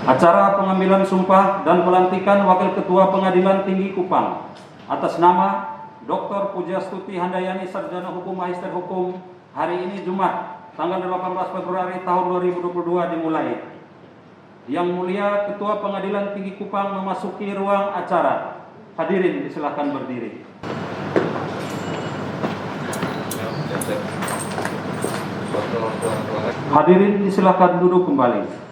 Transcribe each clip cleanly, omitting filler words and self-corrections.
Acara pengambilan sumpah dan pelantikan Wakil Ketua Pengadilan Tinggi Kupang atas nama Dr. Pujastuti Handayani, Sarjana Hukum, Magister Hukum, hari ini Jumat, tanggal 18 Februari tahun 2022 dimulai. Yang mulia Ketua Pengadilan Tinggi Kupang memasuki ruang acara. Hadirin disilahkan berdiri. Hadirin disilahkan duduk kembali.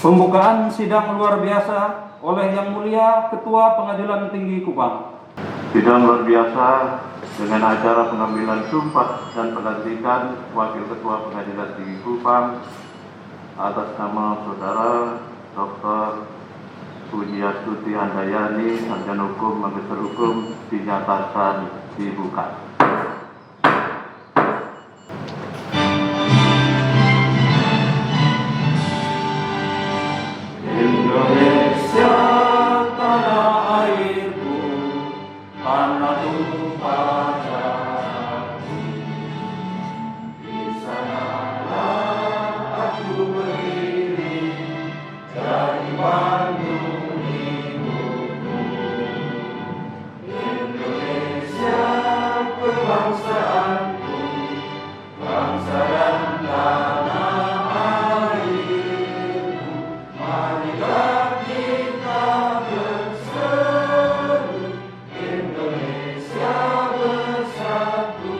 Pembukaan sidang luar biasa oleh Yang Mulia Ketua Pengadilan Tinggi Kupang. Sidang luar biasa dengan acara pengambilan sumpah dan pelantikan Wakil Ketua Pengadilan Tinggi Kupang atas nama Saudara Dr. Pujastuti Handayani, Sarjana Hukum, Magister Hukum, dinyatakan dibuka. Indonesia tanah airku, tanah tumpah darahku. Di sanalah aku berdiri, dari Bandung ibuku. Indonesia kebangsaanku, bangsa dan tanah airku. Marilah kita berseru, Indonesia bersatu.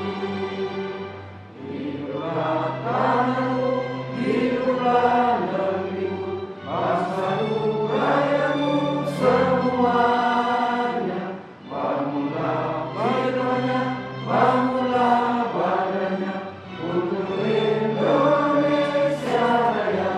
Hiduplah tanahku, hiduplah negeriku, bangsaku, rakyatku semuanya. Bangunlah badannya, bangunlah badannya, untuk Indonesia Raya.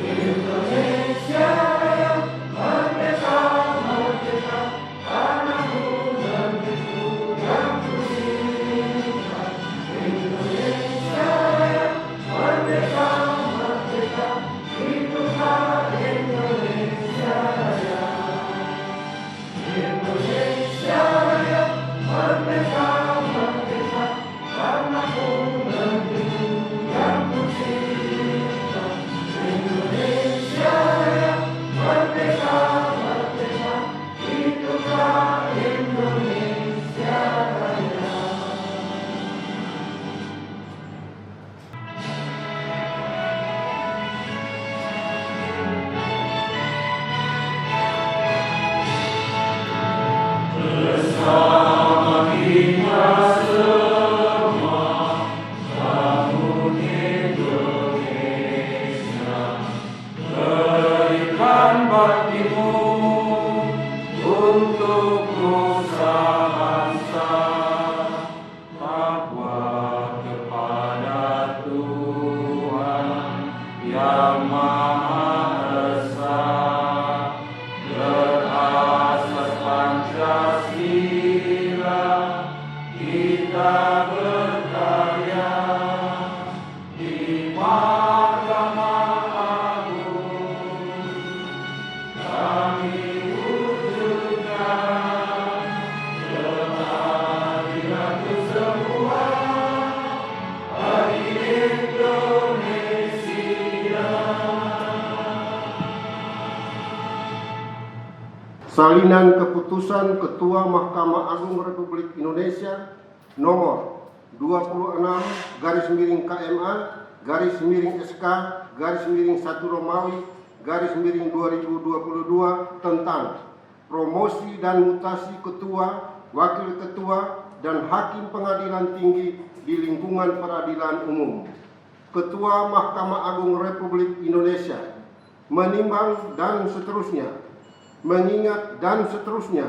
Indonesia Raya, merdeka, merdeka, tanahku, negeriku yang kucinta. Indonesia Raya, merdeka, merdeka, hiduplah Indonesia Raya. Indonesia Raya, merdeka, merdeka, tanahku, negeriku yang kucinta. Indonesia Raya, merdeka, merdeka, hiduplah Indonesia Raya. Bersama kita semua bangun Indonesia. Berikan baktimu untuk nusa bangsa, takwa kepada Tuhan Yang Maha Esa, berasas Pancasila, kita berkarya di Mahkamah Agung. Kami wujudkan keadilan untuk semua bagi Indonesia. Salinan keputusan Ketua Mahkamah Agung Republik Indonesia nomor 26-KMA-SK-1 tentang promosi dan mutasi ketua, wakil ketua, dan hakim pengadilan tinggi di lingkungan peradilan umum. Ketua Mahkamah Agung Republik Indonesia menimbang dan seterusnya, mengingat dan seterusnya,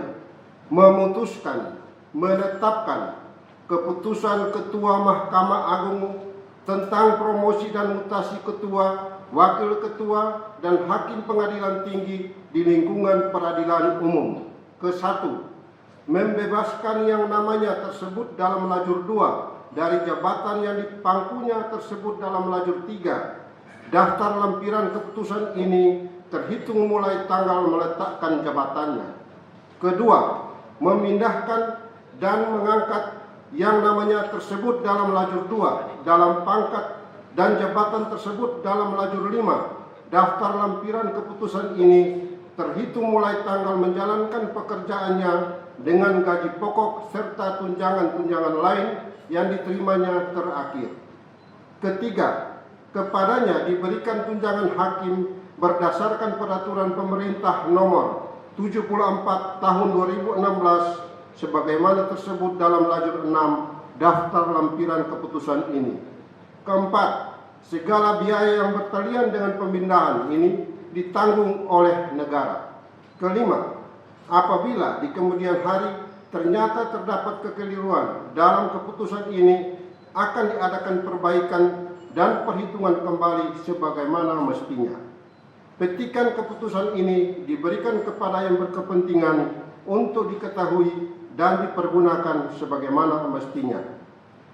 memutuskan, menetapkan keputusan Ketua Mahkamah Agung tentang promosi dan mutasi ketua, wakil ketua, dan hakim pengadilan tinggi di lingkungan peradilan umum. Ke-1, membebaskan yang namanya tersebut dalam lajur 2 dari jabatan yang dipangkunya tersebut dalam lajur 3. Daftar lampiran keputusan ini terhitung mulai tanggal meletakkan jabatannya. Kedua, memindahkan dan mengangkat yang namanya tersebut dalam lajur 2 dalam pangkat dan jabatan tersebut dalam lajur 5 daftar lampiran keputusan ini terhitung mulai tanggal menjalankan pekerjaannya dengan gaji pokok serta tunjangan-tunjangan lain yang diterimanya terakhir. Ketiga, kepadanya diberikan tunjangan hakim berdasarkan peraturan pemerintah nomor 74 tahun 2016 sebagaimana tersebut dalam lajur 6 daftar lampiran keputusan ini. Keempat, segala biaya yang bertalian dengan pemindahan ini ditanggung oleh negara. Kelima, apabila di kemudian hari ternyata terdapat kekeliruan dalam keputusan ini, akan diadakan perbaikan dan perhitungan kembali sebagaimana mestinya. Petikan keputusan ini diberikan kepada yang berkepentingan untuk diketahui dan dipergunakan sebagaimana mestinya.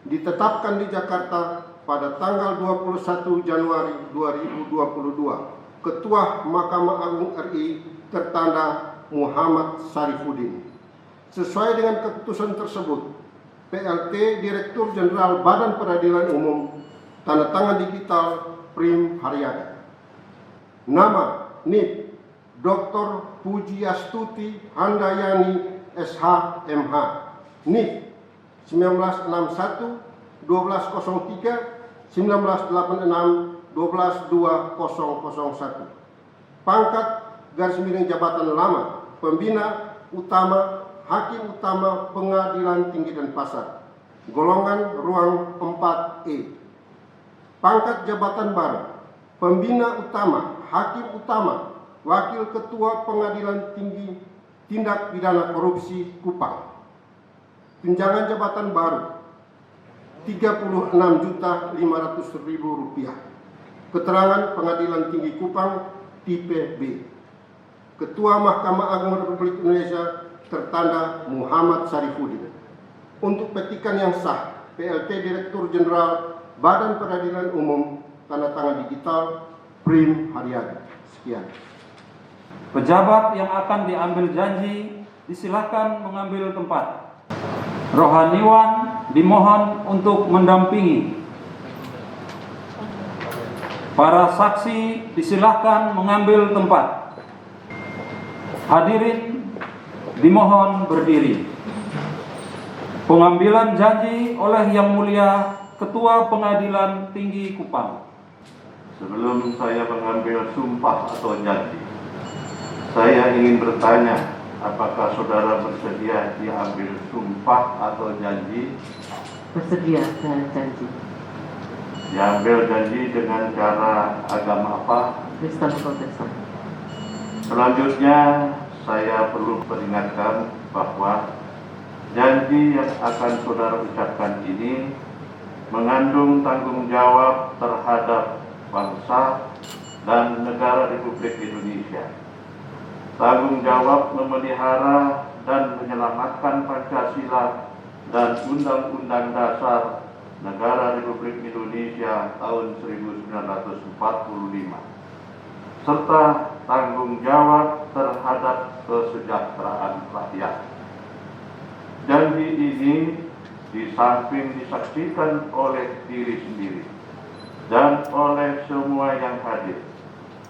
Ditetapkan di Jakarta pada tanggal 21 Januari 2022. Ketua Mahkamah Agung RI tertanda Muhammad Sarifuddin. Sesuai dengan keputusan tersebut, PLT Direktur Jenderal Badan Peradilan Umum, tanda tangan digital Prim Haryadi. Nama NIP Dr. Pujiastuti Handayani SH MH. NIP 1961 1203 1986 122001. Pangkat garis miring jabatan lama pembina utama Hakim Utama Pengadilan Tinggi Denpasar, golongan ruang 4E. Pangkat jabatan baru pembina utama Hakim Utama Wakil Ketua Pengadilan Tinggi Tindak Pidana Korupsi Kupang. Tunjangan jabatan baru Rp36.500.000. Keterangan Pengadilan Tinggi Kupang tipe B. Ketua Mahkamah Agung Republik Indonesia tertanda Muhammad Sarifuddin. Untuk petikan yang sah, PLT Direktur Jenderal Badan Peradilan Umum, tanda tangan digital Prim Haryadi. Sekian. Pejabat yang akan diambil janji disilakan mengambil tempat. Rohaniwan dimohon untuk mendampingi. Para saksi disilakan mengambil tempat. Hadirin dimohon berdiri. Pengambilan janji oleh Yang Mulia Ketua Pengadilan Tinggi Kupang. Sebelum saya mengambil sumpah atau janji, saya ingin bertanya, apakah saudara bersedia diambil sumpah atau janji? Bersedia dengan janji. Diambil janji dengan cara agama apa? Kristen Protestan. Selanjutnya, saya perlu peringatkan bahwa janji yang akan saudara ucapkan ini mengandung tanggung jawab terhadap bangsa dan negara Republik Indonesia. Tanggung jawab memelihara dan menyelamatkan Pancasila dan Undang-Undang Dasar Negara Republik Indonesia tahun 1945, serta tanggung jawab terhadap kesejahteraan rakyat. Janji ini di samping disaksikan oleh diri sendiri dan oleh semua yang hadir,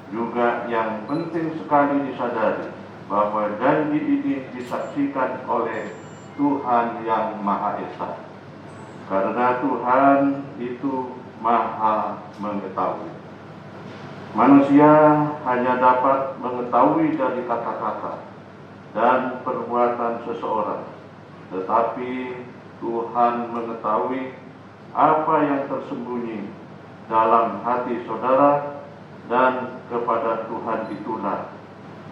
juga yang penting sekali disadari bahwa janji ini disaksikan oleh Tuhan yang Maha Esa. Karena Tuhan itu Maha mengetahui. Manusia hanya dapat mengetahui dari kata-kata dan perbuatan seseorang, tetapi Tuhan mengetahui apa yang tersembunyi dalam hati saudara, dan kepada Tuhan itulah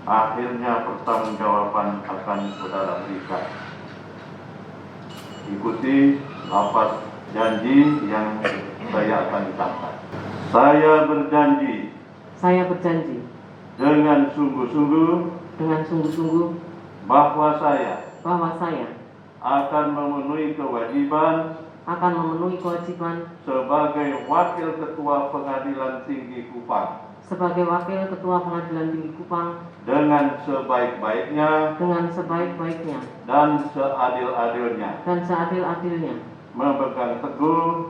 akhirnya pertanggungjawaban akan saudara berikan. Ikuti lafaz janji yang saya akan ucapkan. Saya berjanji. Saya berjanji. Dengan sungguh-sungguh. Dengan sungguh-sungguh. Bahwa saya. Akan memenuhi kewajiban. Sebagai Wakil Ketua Pengadilan Tinggi Kupang. Dengan sebaik-baiknya. Dan seadil-adilnya. Memegang teguh.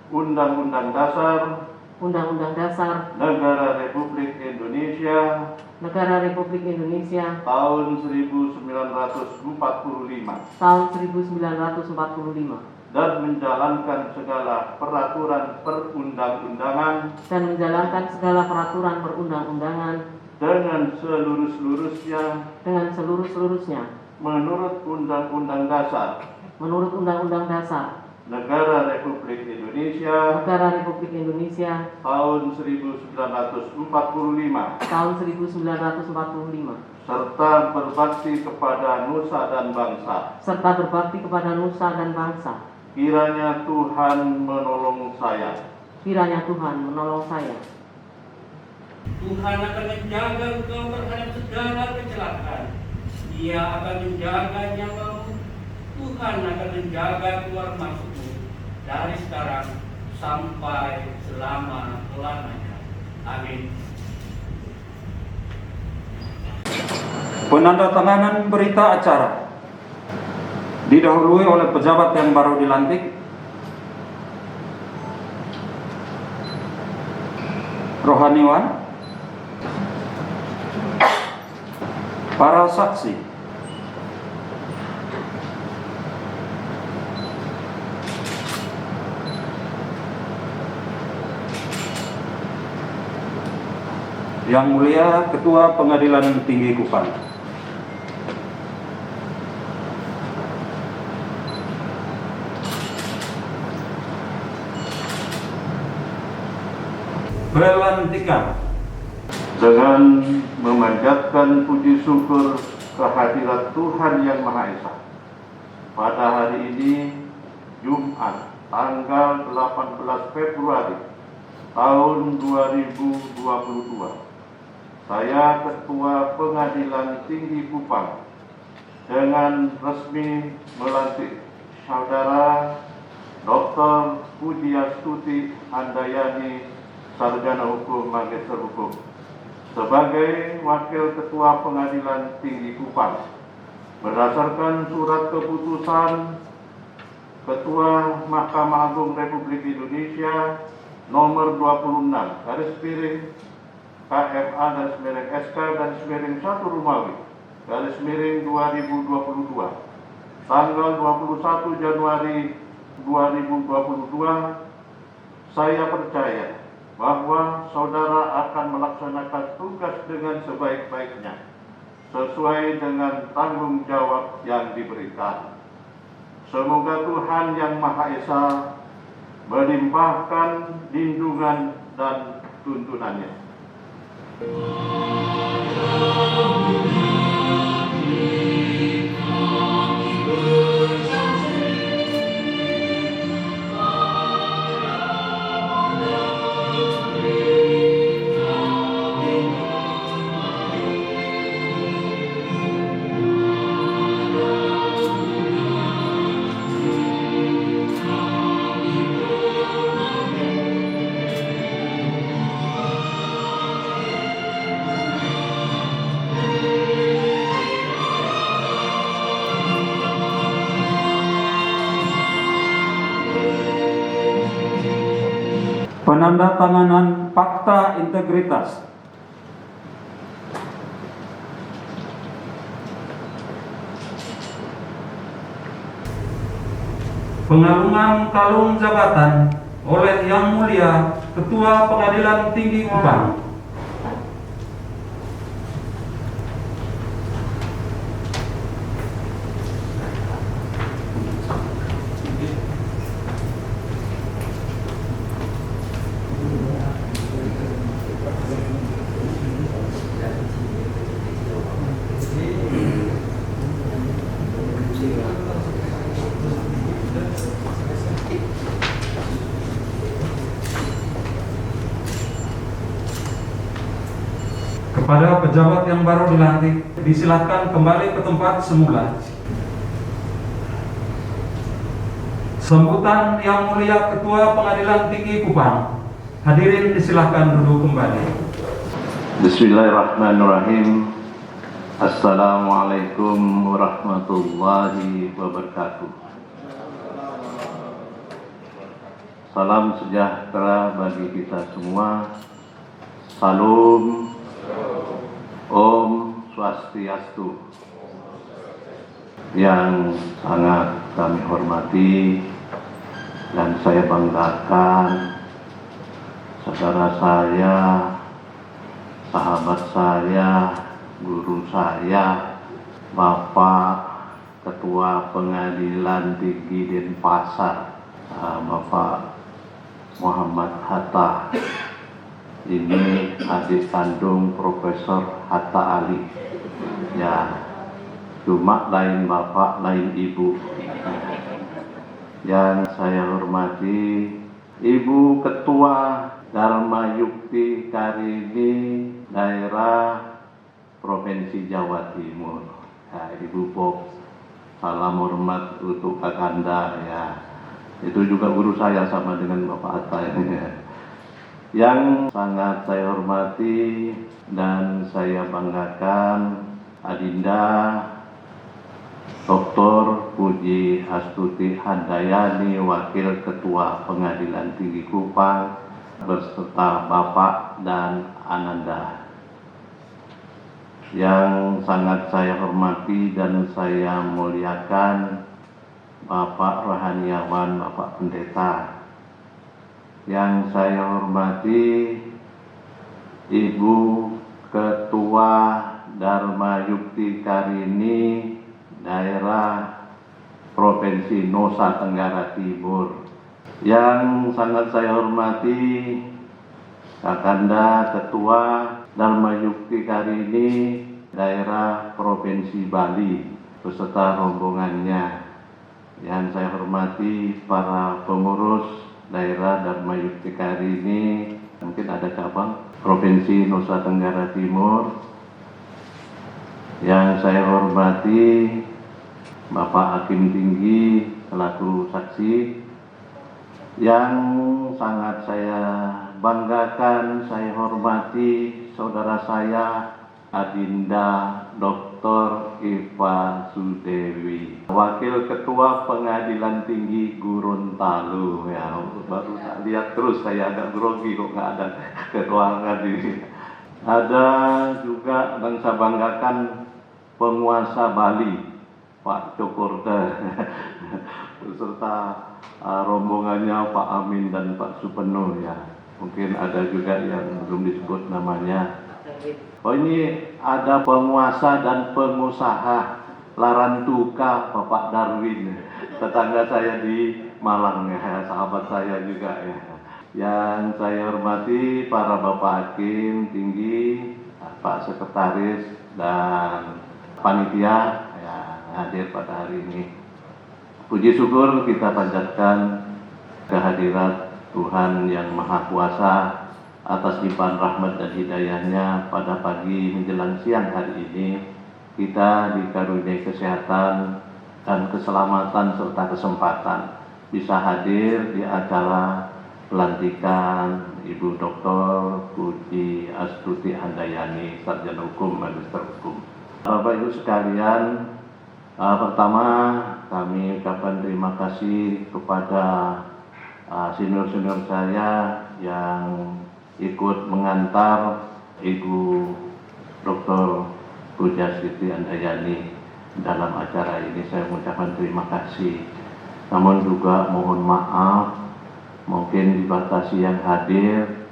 Undang-Undang Dasar Undang-Undang Dasar Negara Republik Indonesia Negara Republik Indonesia tahun 1945 tahun 1945 dan menjalankan segala peraturan perundang-undangan dan menjalankan segala peraturan perundang-undangan dengan seluruh-seluruhnya seluruh-seluruhnya menurut Undang-Undang Dasar menurut Undang-Undang Dasar Negara Republik Indonesia Negara Republik Indonesia tahun 1945 tahun 1945 serta berbakti kepada nusa dan bangsa. serta berbakti kepada nusa dan bangsa. Kiranya Tuhan menolong saya. Kiranya Tuhan menolong saya. Tuhan akan menjaga engkau terhadap segala kecelakaan. Dia akan menjaga nyawamu. Tuhan akan menjaga keluar masukmu dari sekarang sampai selama-lamanya. Amin. Penandatanganan berita acara didahului oleh pejabat yang baru dilantik, rohaniwan, para saksi, Yang Mulia Ketua Pengadilan Tinggi Kupang. Pelantikan. Dengan memanjatkan puji syukur kehadirat Tuhan Yang Maha Esa, pada hari ini Jumat tanggal 18 Februari tahun 2022, saya Ketua Pengadilan Tinggi Kupang dengan resmi melantik Saudara Dr. Pujiastuti Handayani, Sarjana Hukum, Magister Hukum, sebagai Wakil Ketua Pengadilan Tinggi Kupang berdasarkan surat keputusan Ketua Mahkamah Agung Republik Indonesia nomor 26 / KFA / SK / 1 Romawi / 2022 tanggal 21 Januari 2022, saya percaya bahwa saudara akan melaksanakan tugas dengan sebaik-baiknya sesuai dengan tanggung jawab yang diberikan. Semoga Tuhan Yang Maha Esa melimpahkan lindungan dan tuntunannya. Penandatanganan Fakta Integritas. Pengalungan kalung jabatan oleh Yang Mulia Ketua Pengadilan Tinggi Kupang. Kepada pejabat yang baru dilantik, disilakan kembali ke tempat semula. Sambutan Yang Mulia Ketua Pengadilan Tinggi Kupang. Hadirin disilakan duduk kembali. Bismillahirrahmanirrahim. Assalamualaikum warahmatullahi wabarakatuh. Salam sejahtera bagi kita semua. Salam. Om Swastiastu. Yang sangat kami hormati dan saya banggakan, saudara saya, sahabat saya, guru saya, Bapak Ketua Pengadilan Tinggi Denpasar, Bapak Muhammad Hatta. Ini adik kandung Profesor Hatta Ali. Ya, cuma lain bapak, lain ibu. Yang saya hormati Ibu Ketua Dharma Yukti Karini Daerah Provinsi Jawa Timur. Ya, Ibu Pop, salam hormat untuk Kakanda ya. Itu juga guru saya sama dengan Bapak Hatta ya. Yang sangat saya hormati dan saya banggakan Adinda Dr. Puji Astuti Handayani, Wakil Ketua Pengadilan Tinggi Kupang, beserta Bapak dan Ananda. Yang sangat saya hormati dan saya muliakan Bapak Rohaniawan, Bapak Pendeta. Yang saya hormati Ibu Ketua Dharma Yukti Karini Daerah Provinsi Nusa Tenggara Timur. Yang sangat saya hormati Kakanda Ketua Dharma Yukti Karini Daerah Provinsi Bali beserta rombongannya. Yang saya hormati para pengurus daerah Dharma Yukti Karini, mungkin ada cabang Provinsi Nusa Tenggara Timur. Yang saya hormati Bapak Hakim Tinggi selaku saksi. Yang sangat saya banggakan, saya hormati saudara saya Adinda Dr. Iva Sudewi, Wakil Ketua Pengadilan Tinggi Gorontalo. Ya, baru tak lihat terus saya agak grogi kok nggak ada ketuangan ini. Ada juga dan saya banggakan penguasa Bali, Pak Cokorda, beserta rombongannya Pak Amin dan Pak Supeno ya. Mungkin ada juga yang belum disebut namanya. Oh, ini ada penguasa dan pengusaha Larantuka, Bapak Darwin, tetangga saya di Malang ya, sahabat saya juga ya. Yang saya hormati para Bapak Hakim Tinggi, Pak Sekretaris dan panitia ya, hadir pada hari ini. Puji syukur kita panjatkan kehadirat Tuhan Yang Maha Kuasa atas limpahan rahmat dan hidayahnya pada pagi menjelang siang hari ini. Kita dikaruniai kesehatan dan keselamatan serta kesempatan bisa hadir di acara pelantikan Ibu Dr. Puji Astuti Handayani, Sarjana Hukum, Magister Hukum. Bapak Ibu sekalian, pertama kami ucapkan terima kasih kepada senior-senior saya yang ikut mengantar Ibu Dr. Puji Astuti Handayani dalam acara ini. Saya mengucapkan terima kasih. Namun juga mohon maaf, mungkin dibatasi yang hadir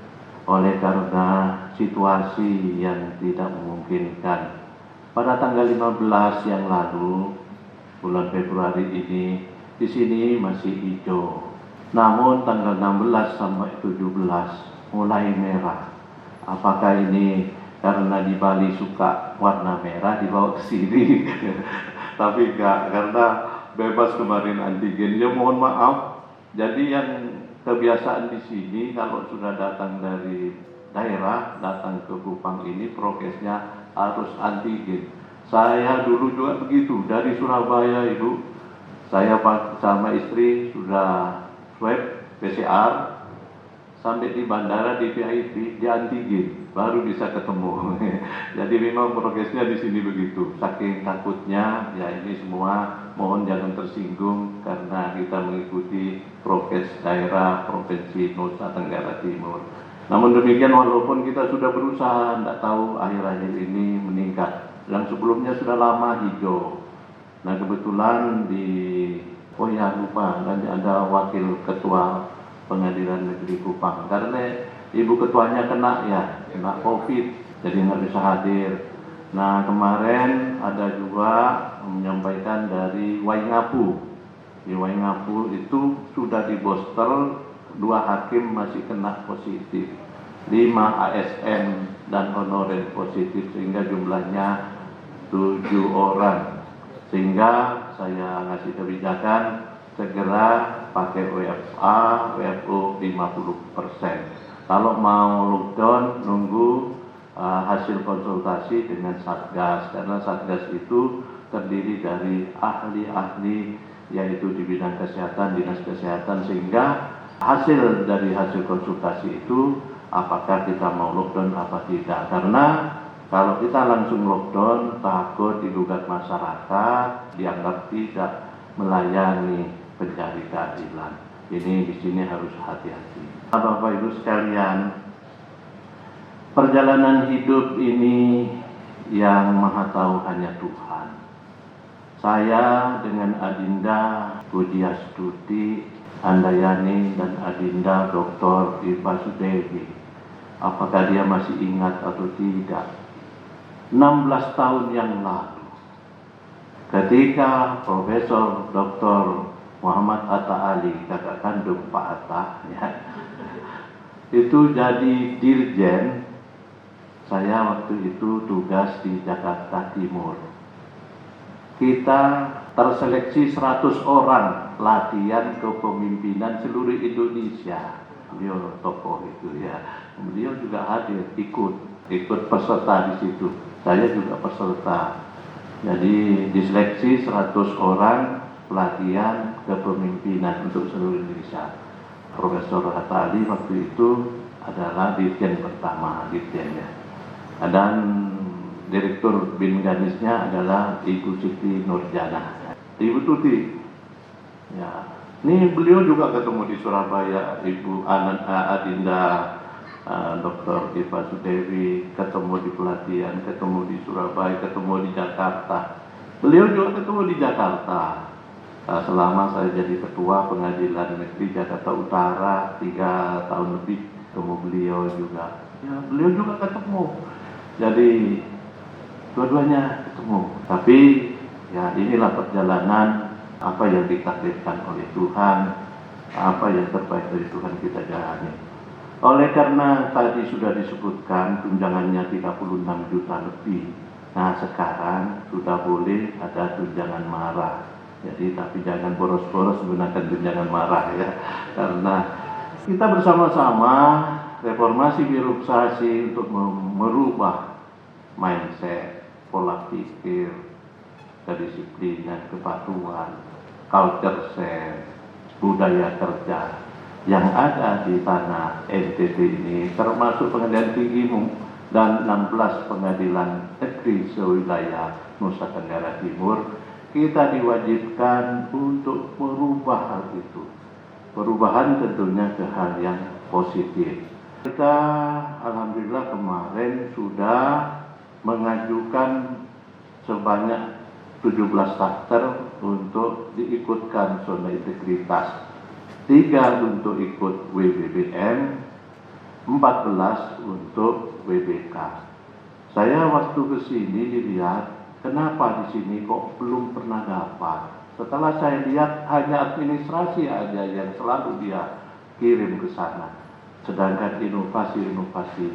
oleh karena situasi yang tidak memungkinkan. Pada tanggal 15 yang lalu, bulan Februari ini, di sini masih hijau. Namun tanggal 16 sampai 17 mulai merah. Apakah ini karena di Bali suka warna merah dibawa ke sini? Tapi enggak, karena bebas kemarin antigen. Ya mohon maaf. Jadi yang kebiasaan di sini kalau sudah datang dari daerah, datang ke Kupang ini prokesnya harus antigen. Saya dulu juga begitu, dari Surabaya Ibu. Saya sama istri sudah swab PCR, sampai di bandara di VIP di antigen baru bisa ketemu. Jadi memang prokesnya di sini begitu. Saking takutnya ya ini semua mohon jangan tersinggung karena kita mengikuti prokes daerah Provinsi Nusa Tenggara Timur. Namun demikian walaupun kita sudah berusaha, tidak tahu akhir-akhir ini meningkat. Yang sebelumnya sudah lama hijau. Nah kebetulan ada wakil ketua Pengadilan Negeri Kupang. Karena ibu ketuanya kena COVID, jadi nggak bisa hadir. Nah kemarin ada juga menyampaikan dari Waingapu. Di Waingapu itu sudah di booster, 2 hakim masih kena positif, 5 ASN dan honorer positif, sehingga jumlahnya 7 orang. Sehingga saya ngasih kebijakan segera pakai WFA, WFO 50%. Kalau mau lockdown nunggu hasil konsultasi dengan Satgas, karena Satgas itu terdiri dari ahli-ahli yaitu di bidang kesehatan, dinas kesehatan, sehingga hasil dari hasil konsultasi itu apakah kita mau lockdown apa tidak. Karena kalau kita langsung lockdown takut digugat masyarakat, dianggap tidak melayani pencari keadilan. Ini di sini harus hati-hati. Bapak Ibu sekalian, perjalanan hidup ini yang Maha Tahu hanya Tuhan. Saya dengan Adinda Pujiastuti Handayani dan Adinda Dr. Iva Sudewi, apakah dia masih ingat atau tidak? 16 tahun yang lalu, ketika Profesor Dr. Muhammad Atta Ali, kakak kandung Pak Atta, itu jadi dirjen, saya waktu itu tugas di Jakarta Timur. Kita terseleksi 100 orang latihan kepemimpinan seluruh Indonesia. Beliau tokoh itu Beliau juga hadir, ikut peserta di situ. Saya juga peserta. Jadi diseleksi 100 orang pelatihan kepemimpinan untuk seluruh Indonesia. Profesor Atta Ali waktu itu adalah dirjen pertama, dirjennya. Dan Direktur Bin Ganisnya adalah Ibu Siti Nurjana. Ibu Tuti, ini beliau juga ketemu di Surabaya, Ibu Adinda Dr. Iva Sudewi, ketemu di pelatihan, ketemu di Surabaya, ketemu di Jakarta. Beliau juga ketemu di Jakarta. Selama saya jadi Ketua Pengadilan Negeri Jakarta Utara 3 tahun lebih, ketemu beliau juga. Beliau juga ketemu. Jadi dua-duanya ketemu. Tapi inilah perjalanan, apa yang ditakdirkan oleh Tuhan, apa yang terbaik dari Tuhan kita jalani. Oleh karena tadi sudah disebutkan tunjangannya 36 juta lebih. Nah sekarang sudah boleh ada tunjangan marah. Jadi tapi jangan boros-boros menggunakan tunjangan marah Karena kita bersama-sama reformasi birokrasi untuk merubah mindset, pola pikir, kedisiplinan, kepatuhan, culture sense, budaya kerja yang ada di tanah NTT ini, termasuk Pengadilan Tinggi dan 16 pengadilan negeri sewilayah Nusa Tenggara Timur, kita diwajibkan untuk merubah hal itu. Perubahan tentunya ke hal yang positif. Kita alhamdulillah kemarin sudah mengajukan sebanyak 17 starter untuk diikutkan zona integritas, 3 untuk ikut WBBM, 14 untuk WBK. Saya waktu kesini dilihat, kenapa di sini kok belum pernah dapat? Setelah saya lihat hanya administrasi aja yang selalu dia kirim ke sana, sedangkan inovasi-inovasi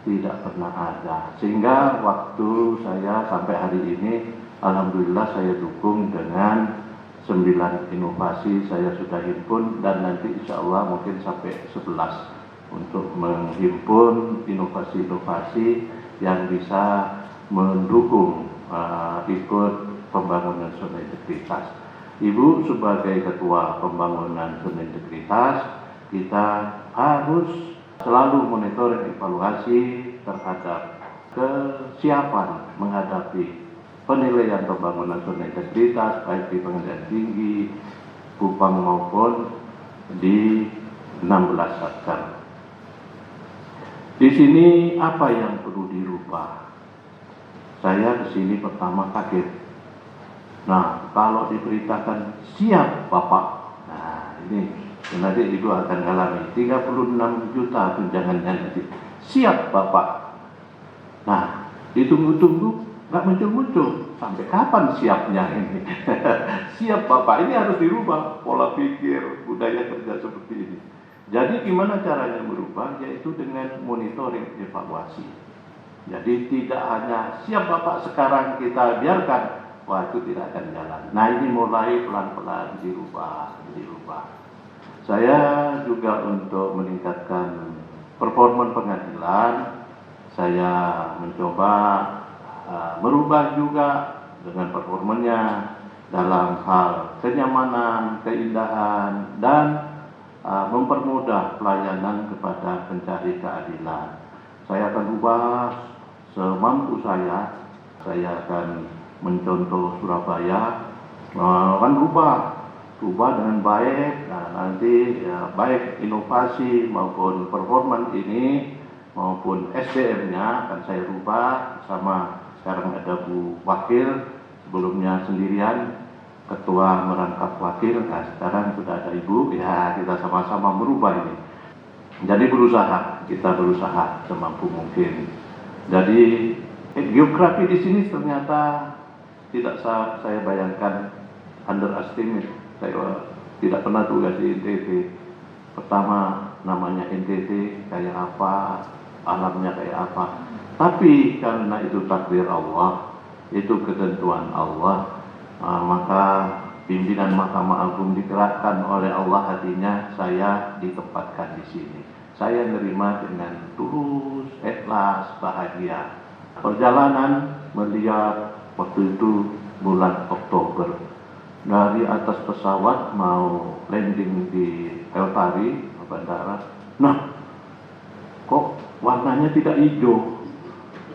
tidak pernah ada. Sehingga waktu saya sampai hari ini, alhamdulillah saya dukung dengan 9 inovasi saya sudah himpun, dan nanti insya Allah mungkin sampai 11 untuk menghimpun inovasi-inovasi yang bisa mendukung ikut pembangunan zona integritas. Ibu sebagai ketua pembangunan zona integritas, kita harus selalu monitoring evaluasi terhadap kesiapan menghadapi penilaian pembangunan zona integritas baik di pengadilan tinggi, Kupang maupun di 16 Satker. Di sini apa yang perlu dirubah? Saya ke sini pertama kaget. Nah, kalau diberitakan siap Bapak, nah ini nanti Ibu akan alami 36 juta tunjangannya nanti. Siap Bapak. Nah, ditunggu-tunggu nggak muncul-muncul. Sampai kapan siapnya ini? Siap Bapak, ini harus dirubah pola pikir, budaya kerja seperti ini. Jadi gimana caranya merubah? Yaitu dengan monitoring evaluasi. Jadi tidak hanya siap Bapak sekarang kita biarkan, wah itu tidak akan jalan. Nah ini mulai pelan-pelan dirubah. Saya juga untuk meningkatkan performa pengadilan, saya mencoba merubah juga dengan performanya dalam hal kenyamanan, keindahan, dan mempermudah pelayanan kepada pencari keadilan. Saya akan ubah semampu saya akan mencontoh Surabaya, akan ubah dengan baik. Nah, nanti ya, baik inovasi maupun performa ini maupun SDM-nya akan saya rubah sama. Sekarang ada Bu Wakil, sebelumnya sendirian, ketua merangkap wakil, nah sekarang sudah ada Ibu, ya kita sama-sama merubah ini. Jadi kita berusaha semampu mungkin. Jadi geografi di sini ternyata tidak saya bayangkan, underestimate. Saya tidak pernah tugas di NTT. Pertama namanya NTT kayak apa, alamnya kayak apa. Tapi karena itu takdir Allah, itu ketentuan Allah, maka pimpinan Mahkamah Agung digerakkan oleh Allah, hatinya saya ditempatkan di sini. Saya menerima dengan tulus, ikhlas, bahagia. Perjalanan melihat waktu itu bulan Oktober, dari atas pesawat mau landing di El Tari, bandara. Nah, kok warnanya tidak hijau,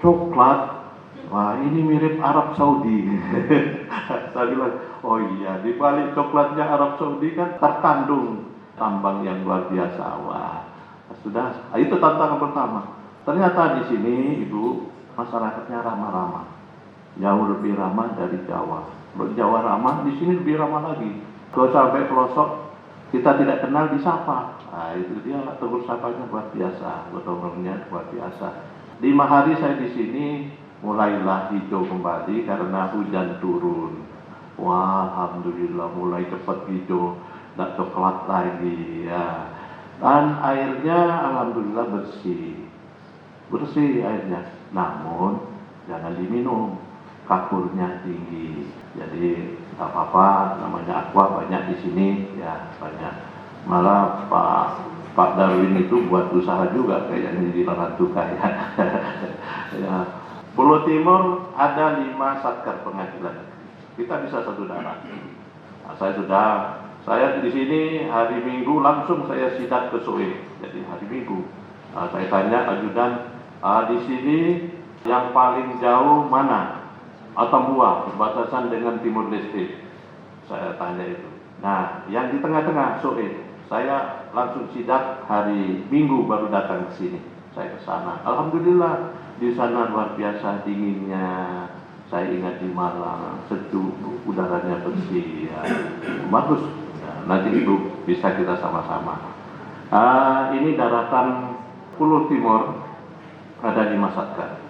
coklat. Wah, ini mirip Arab Saudi. Saya bilang, oh iya, di balik coklatnya Arab Saudi kan terkandung tambang yang luar biasa. Wah, sudah, itu tantangan pertama. Ternyata di sini, Ibu, masyarakatnya ramah-ramah. Jauh lebih ramah dari Jawa. Kalau di Jawa ramah, di sini lebih ramah lagi. Kalau sampai pelosok, kita tidak kenal disapa. Nah, itu dia tegur sapanya luar biasa, gotong-gotongnya luar biasa. 5 hari saya di sini, mulailah hijau kembali karena hujan turun. Wah, alhamdulillah mulai cepat hijau, tidak coklat lagi ya. Dan airnya alhamdulillah bersih airnya. Namun jangan diminum, kapurnya tinggi. Jadi tak apa-apa, namanya aqua banyak di sini ya, banyak. Malah Pak Darwin itu buat usaha juga kayaknya di Larantuka ya. Ya. Pulau Timur ada 5 satker pengadilan. Kita bisa satu darah. Nah, saya di sini hari Minggu langsung saya sidak ke Soe. Jadi hari Minggu saya tanya ajudan, di sini yang paling jauh mana? Atambua, perbatasan dengan Timur Leste. Saya tanya itu. Nah, yang di tengah-tengah Soe, saya langsung sidak hari Minggu baru datang ke sini. Saya ke sana. Alhamdulillah di sana luar biasa dinginnya. Saya ingat di Malang sejuk, udaranya bersih, ya. Bagus. Ya, nanti Ibu bisa kita sama-sama. Ini daratan Pulau Timur ada 5 satker.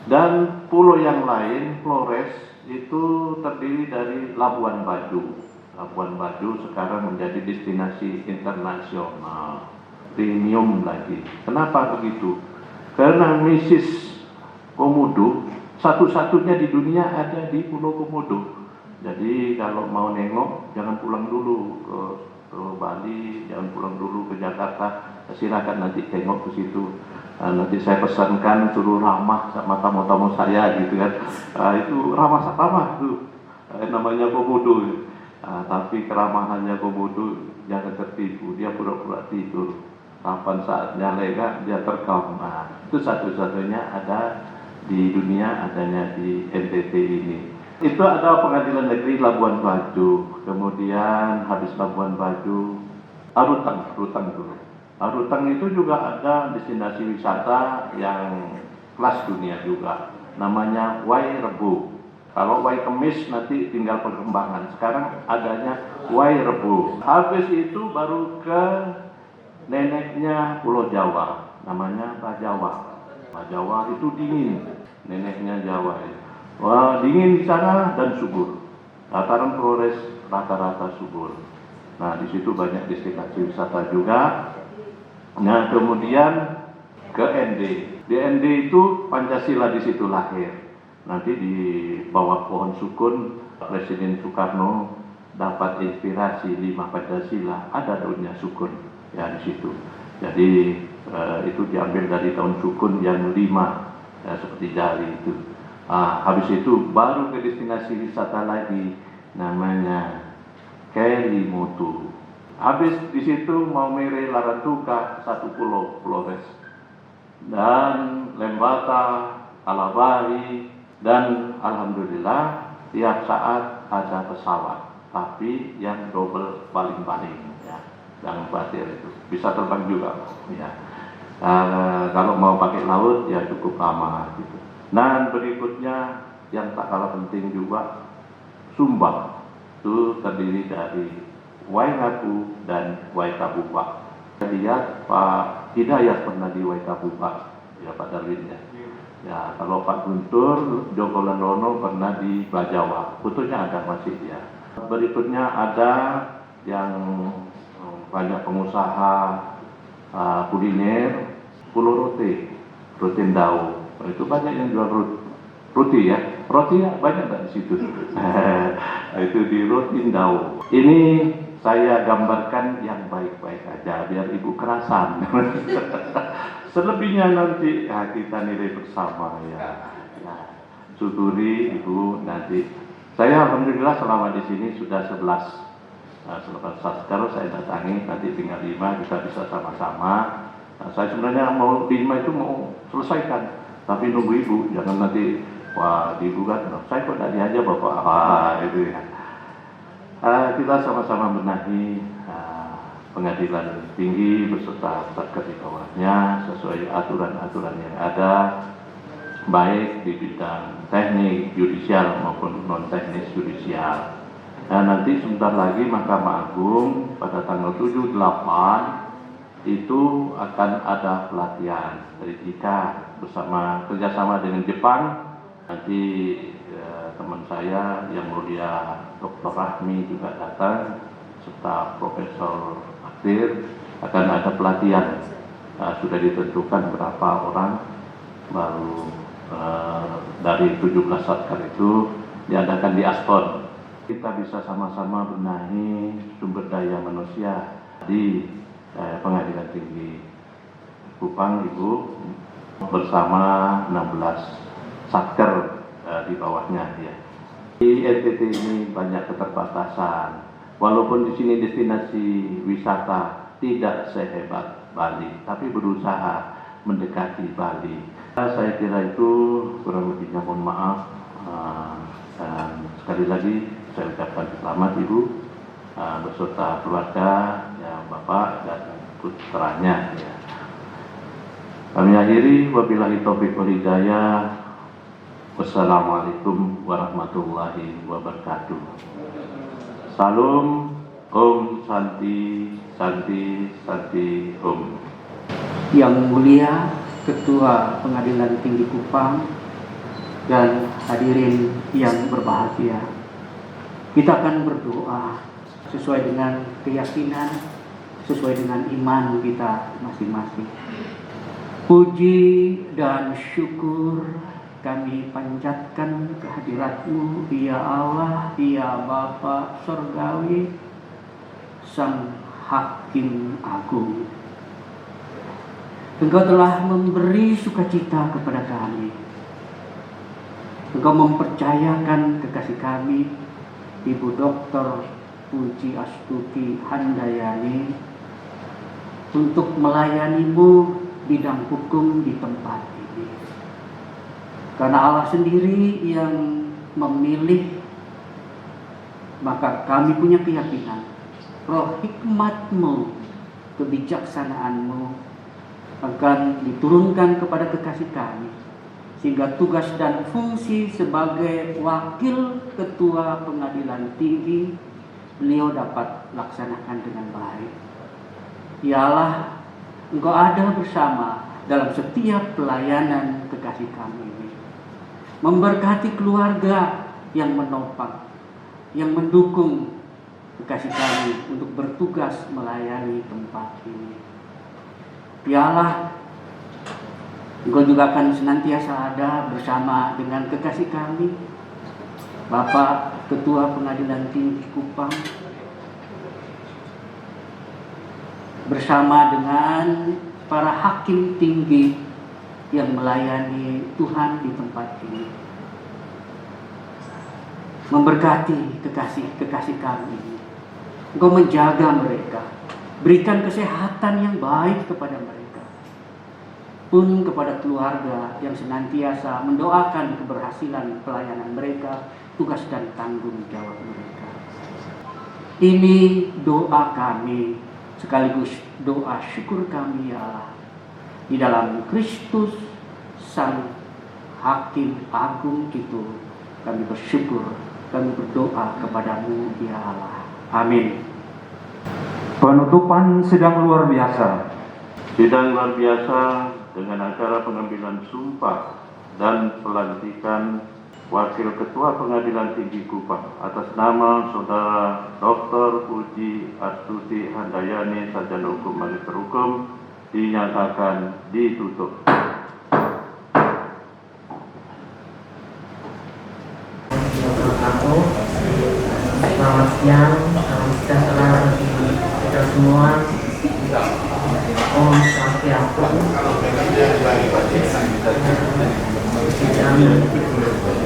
Dan pulau yang lain, Flores, itu terdiri dari Labuan Bajo. Labuan Bajo sekarang menjadi destinasi internasional, premium lagi. Kenapa begitu? Karena Mrs. Komodo satu-satunya di dunia ada di Pulau Komodo. Jadi kalau mau nengok jangan pulang dulu ke Bali, jangan pulang dulu ke Jakarta. Silakan nanti tengok ke situ. Nanti saya pesankan suruh ramah sama tamu-tamu saya gitu kan. Itu ramah tuh. Namanya Komodo. Tapi keramahannya Komodo jangan tertipu, dia pura-pura tidur. Kapan saatnya lega dia terkam. Itu satu-satunya ada di dunia adanya di NTT ini. Itu ada Pengadilan Negeri Labuan Bajo, kemudian habis Labuan Bajo, Arutang dulu. Arutang itu juga ada destinasi wisata yang kelas dunia juga, namanya Wai Rebo. Kalau Wai Kemis nanti tinggal perkembangan, sekarang adanya Wai Rebo. Habis itu baru ke neneknya Pulau Jawa, namanya Pak Jawa. Pak Jawa itu dingin, neneknya Jawa ya. Wah, dingin di sana dan subur. Dataran Flores rata-rata subur. Nah, di situ banyak destinasi wisata juga. Nah, kemudian ke ND. Di ND itu Pancasila di situ lahir. Nanti di bawah pohon sukun Presiden Soekarno dapat inspirasi 5 Pancasila, ada daunnya sukun ya di situ. Jadi itu diambil dari daun sukun yang 5 ya, seperti jari itu. Habis itu baru ke destinasi wisata lagi namanya Kelimotu. Habis di situ Maumere Larantuka, satu pulau Flores, dan Lembata, Kalabari, dan alhamdulillah tiap saat ada pesawat, tapi yang double baling-baling ya, yang batir itu bisa terbang juga ya. Kalau mau pakai laut ya cukup lama gitu. Nah, berikutnya yang tak kalah penting juga Sumba, itu terdiri dari Waingapu dan Waikabupa. Lihat Pak Hidayat pernah di Waikabupa, ya Pak Darwin ya. Ya, kalau Pak Guntur, Joko Landono pernah di Bajawa, fotonya ada masih ya. Berikutnya ada yang banyak pengusaha kuliner, Pulau Rote, Rotendao. Itu banyak yang jual roti ya. Roti banyak nggak di situ? Itu di Rotendao. Ini saya gambarkan yang baik-baik aja, biar ibu kerasan. Selebihnya nanti ya, kita nilai bersama ya. Syukuri ibu nanti. Saya alhamdulillah selama di sini sudah 11. Kalau saya datangi nanti tinggal 5, kita bisa sama-sama. Saya sebenarnya mau 5 itu mau selesaikan, tapi nunggu ibu, jangan nanti wah ibu kan, saya kok tidak diajak bapak, itu ya. Kita sama-sama benahi pengadilan tinggi beserta satker di bawahnya sesuai aturan-aturan yang ada, baik di bidang teknik yudisial maupun non teknis yudisial. Nah, nanti sebentar lagi Mahkamah Agung pada tanggal 7-8 itu akan ada pelatihan dari kita bersama kerjasama dengan Jepang. Nanti teman saya yang mulia Dr. Rahmi juga datang serta Profesor Akdir, akan ada pelatihan. Sudah ditentukan berapa orang, baru dari 17 satker itu diadakan di Aston. Kita bisa sama-sama benahi sumber daya manusia di Pengadilan Tinggi Kupang Ibu bersama 16 satker di bawahnya ya. Di NTT ini banyak keterbatasan. Walaupun di sini destinasi wisata tidak sehebat Bali, tapi berusaha mendekati Bali. Saya kira itu kurang lebihnya mohon maaf. Dan sekali lagi saya ucapkan selamat Ibu beserta keluarga, ya Bapak dan putranya. Ya. Kami akhiri, wabillahi taufiq wal hidayah. Wassalamualaikum warahmatullahi wabarakatuh. Salam, Om Santi, Santi, Santi, Om. Yang mulia Ketua Pengadilan Tinggi Kupang dan hadirin yang berbahagia, kita akan berdoa sesuai dengan keyakinan, sesuai dengan iman kita masing-masing. Puji dan syukur kami panjatkan kehadirat-Mu, ya Allah, ya Bapa Surgawi, Sang Hakim Agung. Engkau telah memberi sukacita kepada kami. Engkau mempercayakan kekasih kami, Ibu Dr. Puji Astuti Handayani, untuk melayani-Mu bidang hukum di tempat ini. Karena Allah sendiri yang memilih, maka kami punya keyakinan roh hikmat-Mu, kebijaksanaan-Mu akan diturunkan kepada kekasih kami, sehingga tugas dan fungsi sebagai wakil ketua pengadilan tinggi beliau dapat laksanakan dengan baik. Ya Allah, Engkau ada bersama dalam setiap pelayanan kekasih kami ini. Memberkati keluarga yang menopang, yang mendukung kekasih kami untuk bertugas melayani tempat ini. Ya Allah, Engkau juga akan senantiasa ada bersama dengan kekasih kami, Bapak Ketua Pengadilan Tinggi Kupang, bersama dengan para hakim tinggi yang melayani Tuhan di tempat ini. Memberkati kekasih-kekasih kami. Engkau menjaga mereka, berikan kesehatan yang baik kepada mereka. Pun kepada keluarga yang senantiasa mendoakan keberhasilan pelayanan mereka, tugas dan tanggung jawab mereka. Ini doa kami, sekaligus doa syukur kami ya Allah. Di dalam Kristus, Sang Hakim Agung itu, kami bersyukur, kami berdoa kepadamu ya Allah. Amin. Penutupan sidang luar biasa. Sidang luar biasa dengan acara pengambilan sumpah dan pelantikan Wakil Ketua Pengadilan Tinggi Kupang atas nama Saudara Dr. Puji Astuti Handayani, Sarjana Hukum Magister Hukum, dinyatakan ditutup. Selamat siang, salam sejahtera bagi kita semua. Om Swastiastu.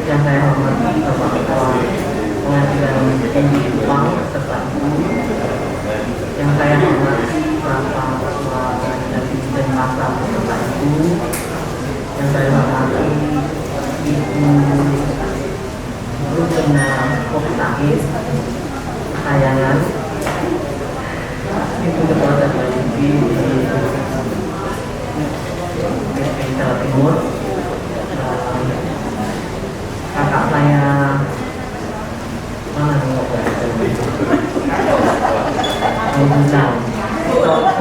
Yang saya hormati Bapak Ketua Pengadilan Tinggi Kupang serta Ibu. Yang saya hormati Bapak Ketua Pengadilan Tinggi Denpasar serta Ibu. Yang saya hormati Ibu Rusina Koksahis kesayangan Ibu Ketua Pengadilan Tinggi di Jawa Timur. Kakak saya mana nih Bintang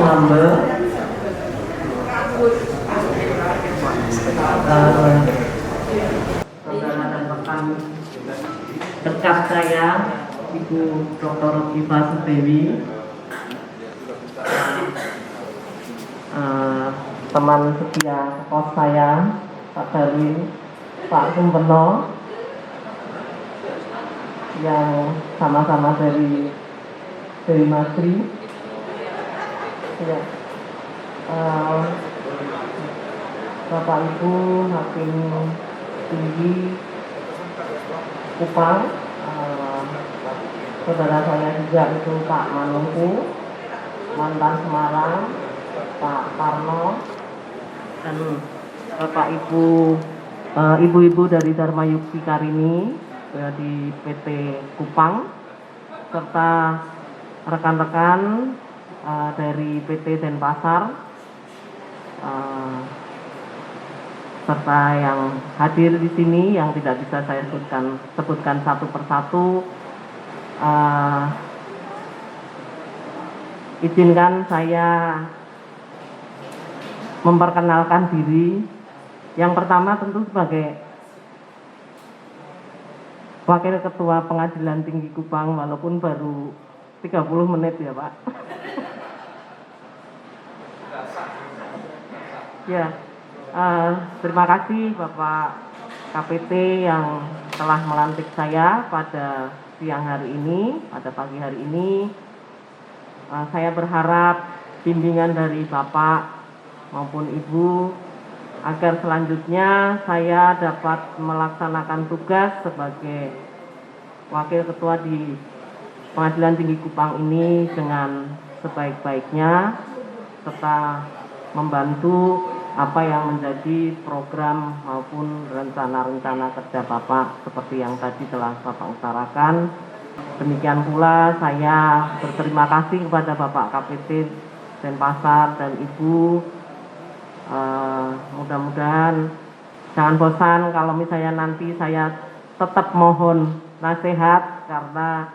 Kuambe, saudara dan rekan dekat saya Ibu Dr. Iva Sudewi, teman setia kos saya Pak Darwin, Pak Sumpeno, yang sama-sama dari Masri, ya. Bapak Ibu Hakim Tinggi Kupang, saudara saya juga itu Pak Manungku, mantan Semarang, Pak Parno, dan Bapak Ibu ibu-ibu dari Dharma Yukti Karini di PT Kupang, serta rekan-rekan dari PT Denpasar, serta yang hadir di sini yang tidak bisa saya sebutkan satu persatu. Izinkan saya memperkenalkan diri. Yang pertama tentu sebagai Wakil Ketua Pengadilan Tinggi Kupang, walaupun baru 30 menit ya Pak. Ya, terima kasih Bapak KPT yang telah melantik saya pada siang hari ini, pada pagi hari ini. Saya berharap bimbingan dari Bapak maupun Ibu agar selanjutnya saya dapat melaksanakan tugas sebagai Wakil Ketua di Pengadilan Tinggi Kupang ini dengan sebaik-baiknya, serta membantu apa yang menjadi program maupun rencana-rencana kerja Bapak seperti yang tadi telah Bapak utarakan. Demikian pula saya berterima kasih kepada Bapak KPT Denpasar dan Ibu. Mudah-mudahan jangan bosan kalau misalnya nanti saya tetap mohon nasihat, karena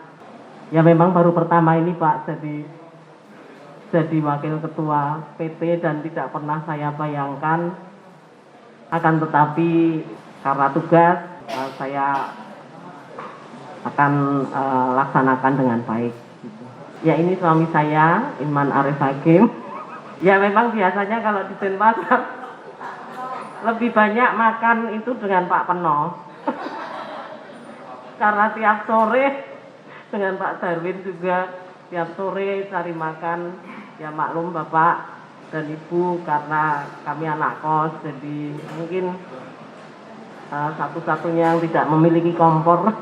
ya memang baru pertama ini Pak jadi wakil ketua PT dan tidak pernah saya bayangkan, akan tetapi karena tugas saya akan laksanakan dengan baik. Ya, ini suami saya, Iman Arif Hakim. Ya memang biasanya kalau di Denpasar lebih banyak makan itu dengan Pak Peno. Karena tiap sore dengan Pak Darwin juga tiap sore cari makan. Ya maklum Bapak dan Ibu, karena kami anak kos, jadi mungkin satu-satunya yang tidak memiliki kompor.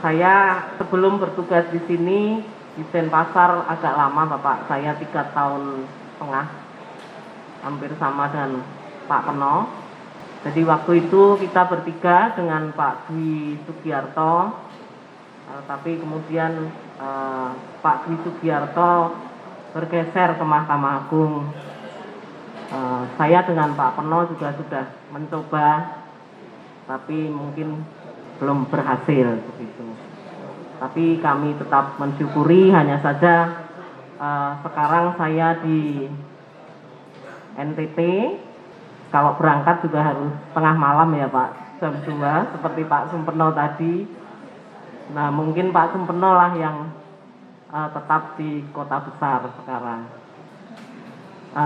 Saya sebelum bertugas di sini di Denpasar agak lama Bapak, saya 3,5 tahun, hampir sama dengan Pak Peno. Jadi waktu itu kita bertiga dengan Pak Dwi Sugiarto, tapi kemudian Pak Dwi Sugiarto bergeser ke Mahkamah Agung. Saya dengan Pak Peno juga sudah mencoba, tapi mungkin belum berhasil begitu. Tapi kami tetap mensyukuri, hanya saja sekarang saya di NTT, kalau berangkat juga harus tengah malam ya Pak, jam 2 seperti Pak Sumpeno tadi. Nah mungkin Pak Sumpeno lah yang tetap di kota besar sekarang.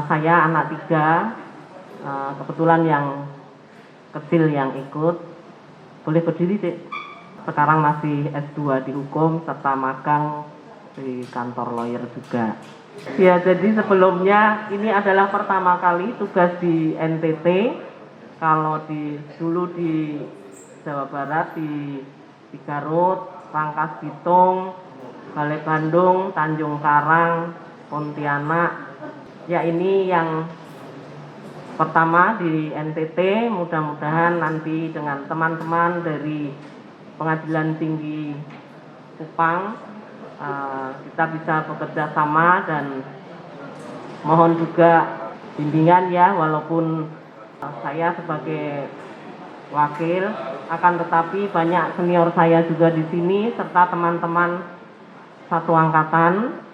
Saya anak 3, kebetulan yang kecil yang ikut. Boleh berdiri Dek. Sekarang masih S2 di hukum serta magang di kantor lawyer juga. Ya, jadi sebelumnya ini adalah pertama kali tugas di NTT. Kalau dulu di Jawa Barat di Garut, Rangkas Bitung, Balai Bandung, Tanjung Karang, Pontianak. Ya, ini yang pertama di NTT. Mudah-mudahan nanti dengan teman-teman dari Pengadilan Tinggi Kupang kita bisa bekerja sama, dan mohon juga bimbingan ya, walaupun saya sebagai wakil, akan tetapi banyak senior saya juga di sini serta teman-teman satu angkatan.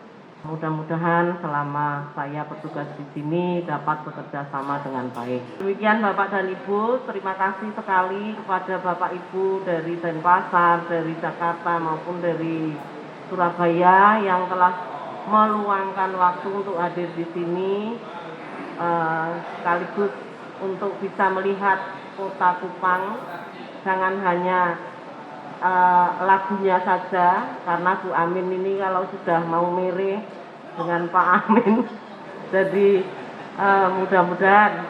Mudah-mudahan selama saya bertugas di sini dapat bekerja sama dengan baik. Demikian Bapak dan Ibu, terima kasih sekali kepada Bapak Ibu dari Denpasar, dari Jakarta maupun dari Surabaya yang telah meluangkan waktu untuk hadir di sini, sekaligus untuk bisa melihat kota Kupang. Jangan hanya lagunya saja, karena Bu Amin ini kalau sudah mau mirip dengan Pak Amin. Jadi mudah-mudahan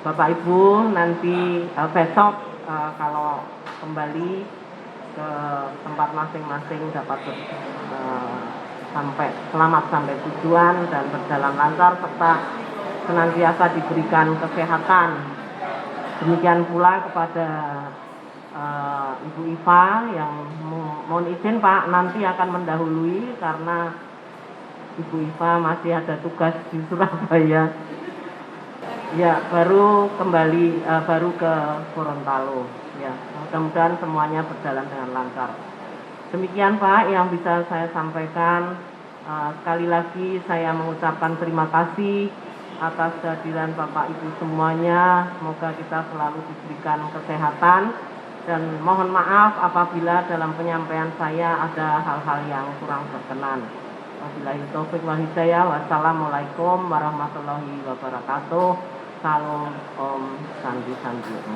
Bapak Ibu nanti besok kalau kembali ke tempat masing-masing dapat selamat sampai tujuan dan berjalan lancar serta senantiasa diberikan kesehatan. Demikian pula kepada Ibu Iva yang mohon izin Pak nanti akan mendahului karena Ibu Iva masih ada tugas di Surabaya. Ya, baru ke Gorontalo. Ya, mudah-mudahan semuanya berjalan dengan lancar. Demikian Pak yang bisa saya sampaikan. Sekali lagi saya mengucapkan terima kasih atas kehadiran Bapak Ibu semuanya. Semoga kita selalu diberikan kesehatan. Dan mohon maaf apabila dalam penyampaian saya ada hal-hal yang kurang berkenan. Wabillahi taufiq wal hidayah. Wassalamualaikum warahmatullahi wabarakatuh. Salam Om Santi Santi.